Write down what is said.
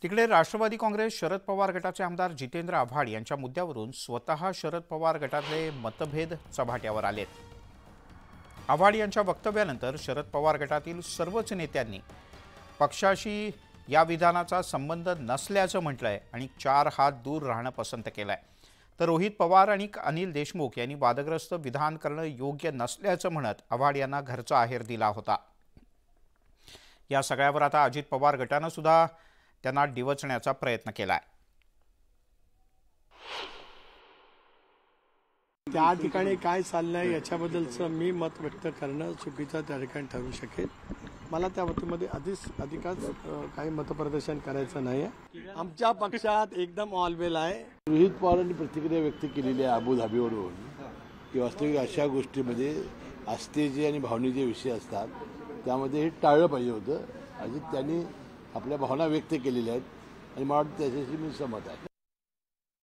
तिकडे राष्ट्रवादी काँग्रेस शरद पवार गटाचे आमदार जितेंद्र आव्हाड यांच्या मुद्द्यावरून स्वतः शरद पवार गटातले मतभेद चव्हाट्यावर आलेत। आव्हाड यांच्या वक्तव्यानंतर शरद पवार गटातील सर्वच नेत्यांनी पक्षाशी या विधानाचा संबंध नसल्याचं म्हटलंय आणि 4 हात दूर राहणं पसंत केलंय। तर रोहित पवार आणि अनिल देशमुख यांनी वादग्रस्त विधान करणं योग्य नसल्याचं म्हणत आव्हाड यांना घरचा आहेर दिला होता। या सगळ्यावर आता अजित पवार गटानं सुद्धा त्यांना डिवचण्याचा प्रयत्न केलाय। त्या ठिकाणी काय चाललंय याच्याबद्दलचं मी मत व्यक्त करणं चुकीचं त्या ठिकाणी ठरू शकेल। मला त्या बाबतीमध्ये अधिकच काही मतप्रदर्शन करायचं नाही आहे। आमच्या पक्षात एकदम ऑलवेल आहे। रोहित पवारांनी प्रतिक्रिया व्यक्त केलेली आहे अबुधाबीवरून की वास्तविक अशा गोष्टीमध्ये आस्थेचे आणि भावनेचे विषय असतात, त्यामध्ये हे टाळलं पाहिजे होतं। आणि त्यांनी आपल्या भावना व्यक्त केलेल्या आहेत आणि मला वाटतं त्याच्याशी मी सहमत आहे।